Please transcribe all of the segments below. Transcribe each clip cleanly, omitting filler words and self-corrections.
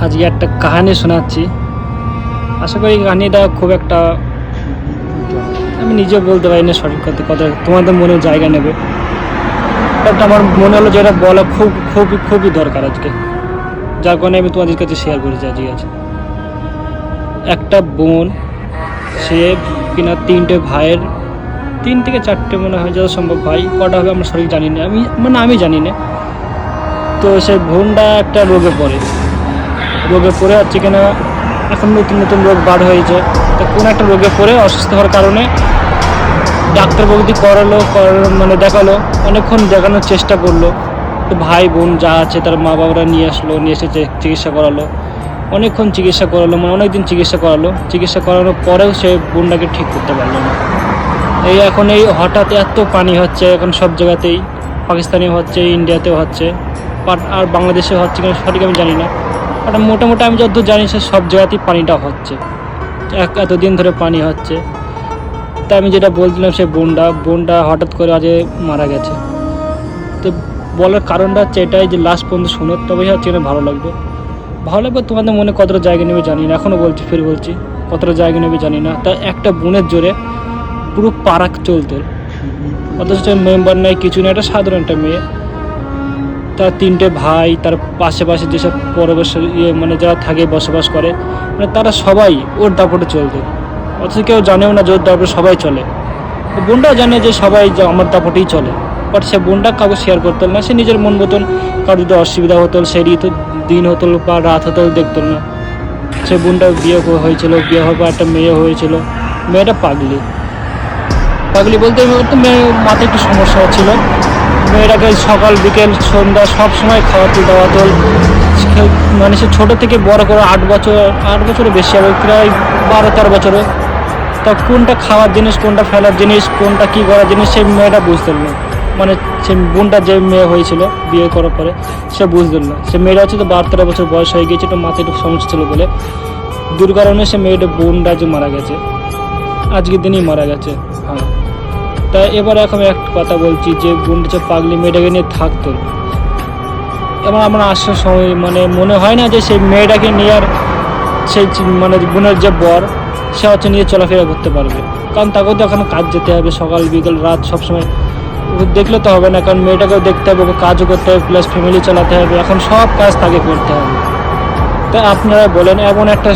আজকে একটা কাহিনী শোনাচ্ছি। আশা করি কাহিনীটা খুব একটা আমি নিজেও বলতে পারি না সঠিক কথা তোমাদের মনেও জায়গা নেবে, বাট আমার মনে হলো যে এটা বলা খুবই দরকার আজকে, যার কারণে আমি তোমাদের কাছে শেয়ার করেছি আজকে। একটা বোন, সে কিনা তিনটে ভাইয়ের 3 থেকে 4টে মনে হয় যত সম্ভব ভাই, কটা হবে আমরা সঠিক জানি না, আমি জানি না। তো সে বোনটা একটা রোগে পড়ে হচ্ছে কিনা এখন নতুন রোগ বার হয়েছে। তো কোনো একটা রোগে পড়ে অসুস্থ হওয়ার কারণে ডাক্তার বৌদি মানে দেখালো, অনেকক্ষণ দেখানোর চেষ্টা করলো। তো ভাই বোন যা আছে তার মা বাবারা নিয়ে এসে চিকিৎসা করালো, অনেকক্ষণ চিকিৎসা করালো, মানে অনেকদিন চিকিৎসা করানোর পরেও সে বোনটাকে ঠিক করতে পারলো না। এখন হঠাৎ এত পানি হচ্ছে এখন সব জায়গাতেই, পাকিস্তানেও হচ্ছে, ইন্ডিয়াতেও হচ্ছে, আর বাংলাদেশে হচ্ছে কিনা সঠিক আমি জানি না, বাট মোটামুটি আমি যতদূর জানি সে সব জায়গাতেই পানিটা হচ্ছে, এতদিন ধরে পানি হচ্ছে। তা আমি যেটা বলছিলাম, সে বোনটা হঠাৎ করে আজ মারা গেছে। তো বলার কারণটা হচ্ছে এটাই যে লাস্ট পর্যন্ত শুনো, তবেই হচ্ছে কিনা ভালো লাগবে। তোমাদের মনে কতটা জায়গা নেবে জানি না, এখনও বলছি কতটা জায়গা নেবে জানি না। তা একটা বোনের জোরে পুরো পাড়া চলতো, অথচ মেম্বার নেই, কিছু নেই, একটা সাধারণ একটা মেয়ে। তার 3টে ভাই, তার পাশে যেসব মানে যারা থাকে বসবাস করে, মানে তারা সবাই ওর দাপটে চলতো, অথচ কেউ জানেও না যে ওর দাপটে সবাই চলে। বোনটাও জানে যে সবাই আমার দাপটেই চলে, বাট সে বোনটা কাউকে শেয়ার করতো না। সে নিজের মন মতন, কারো যদি অসুবিধা হতো, সেই দিন হতো বা রাত হতো দেখতো না। সে বোনটা বিয়ে হওয়ার পর একটা মেয়ে হয়েছিল। মেয়েটা পাগলি বলতে মাথায় একটু সমস্যা হচ্ছিল। মেয়েটাকে সকাল বিকেল সন্ধ্যা সব সময় দাওয়াতো, মানে সে ছোটো থেকে বড় করে 8 বছরের বেশি হবে, প্রায় 12-13 বছরে। তা কোনটা খাওয়ার জিনিস, কোনটা ফেলার জিনিস, কোনটা কী করার জিনিস সেই মেয়েটা বুঝতে না। মানে সে বোনটা যে মেয়ে হয়েছিল বিয়ে করার পরে সে বুঝতে না। সে মেয়েটা হচ্ছে তো 12-13 বছর বয়স হয়ে গিয়েছে, তো মাথায় একটু সমস্যা ছিল বলে দুর্কারণে সে বোনটা যে মারা গেছে, আজকের দিনই মারা গেছে। হ্যাঁ, তা এবার এখন একটা কথা বলছি, যে বোনটা যে পাগলি মেয়েটাকে নিয়ে থাকতো, এবার আমরা আসার সময় মানে মনে হয় না যে সেই মেয়েটাকে নিয়ে আর সেই মানে বোনের যে বর সে হচ্ছে নিয়ে চলাফেরা করতে পারবে, কারণ তাকেও তো এখন কাজ যেতে হবে, সকাল বিকেল রাত সবসময় দেখলে তো হবে না, কারণ মেয়েটাকেও দেখতে হবে, ওকে কাজও করতে হবে, প্লাস ফ্যামিলি চালাতে হবে, এখন সব কাজ তাকে করতে হবে। তাই আপনারা বলেন, এমন একটা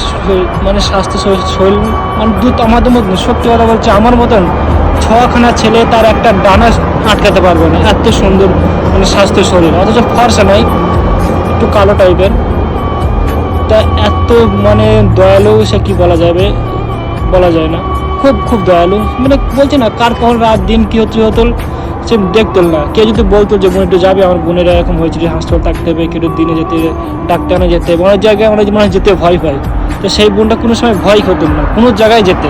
মানে স্বাস্থ্য শরীর মানে আমাদের মতন, সত্যি কথা বলছে, আমার মতন 6খানা ছেলে তার একটা ডানা আটকাতে পারবে না, এত সুন্দর মানে স্বাস্থ্য শরীর, অথচ ফর্সা নাই, একটু কালো টাইপের। তা এত মানে দয়ালু, সে কি বলা যায় না, খুব দয়ালু। মানে বলছে না কার কখন রাত দিন কী হতো সে দেখতো না। কেউ যদি বলতো যে বোন একটু যাবে, আমার বোনের এরকম হয়েছে, হাসপাতাল থাকতে হবে, কেউ দিনে যেতে ডাক্তার যেতে হবে, অনেক জায়গায় অনেক মানুষ যেতে ভয় পায়, তো সেই বোনটা কোনো সময় ভয় হতো না কোনো জায়গায় যেতে।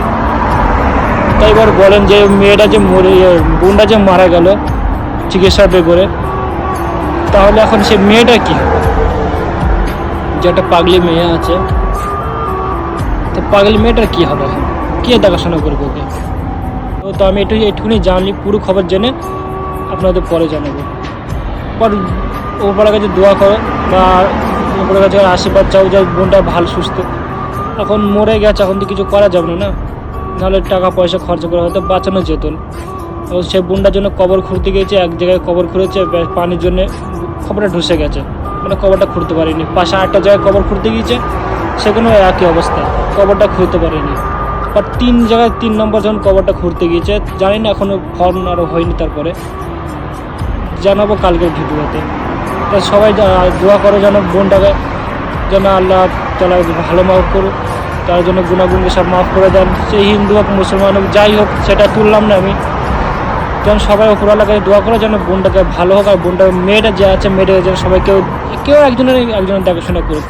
তাই এবার বলেন যে মেয়েটা যে বোনটা যে মারা গেল চিকিৎসা করে, তাহলে এখন সে মেয়েটা কি হবে? যে একটা পাগলি মেয়ে আছে, তো পাগলি মেয়েটার কী হবে এখন? কে দেখাশোনা করবে ওকে? তো আমি এটুকুনি জানলি, পুরো খবর জেনে আপনাদের পরে জানাবো। পর ওপরের কাছে দোয়া করো বা ওপরের কাছে আশীর্বাদ চাও যে বোনটা ভালো সুস্থ। এখন মরে গেছে, এখন তো কিছু করা যাবে না, নাহলে টাকা পয়সা খরচ করে হয়তো বাঁচানো যেত না। সে বোনটার জন্য কবর খুঁড়তে গিয়েছে, এক জায়গায় কবর খুঁড়েছে, পানির জন্য কবরটা ঢুসে গেছে, মানে কবরটা খুঁড়তে পারিনি। পাশে আরেকটা জায়গায় কবর খুঁড়তে গিয়েছে, সেখানেও একই অবস্থা, কবরটা খুঁড়তে পারিনি। বাট 3 জায়গায় 3 নম্বর যখন কবরটা খুঁড়তে গিয়েছে, জানি না এখনও ফর্ম আরও হয়নি, তারপরে জানাবো কালকের ভিডিওতে। তাই সবাই দোয়া করো যেন বোনটাকে যেন আল্লাহ তাআলা ভালো মাফ করুক, তার জন্য গুণাগুণকে সব মাফ করে দেন। সেই হিন্দু হোক মুসলমান হোক যাই হোক, সেটা তুললাম না আমি, যেন সবাই উপরওয়ালার কাছে দোয়া করে যেন বোনটাকে ভালো হোক, আর মেয়েটা যে আছে মেয়েটাকে যেন সবাই কেউ একজনের দেখাশোনা করুক।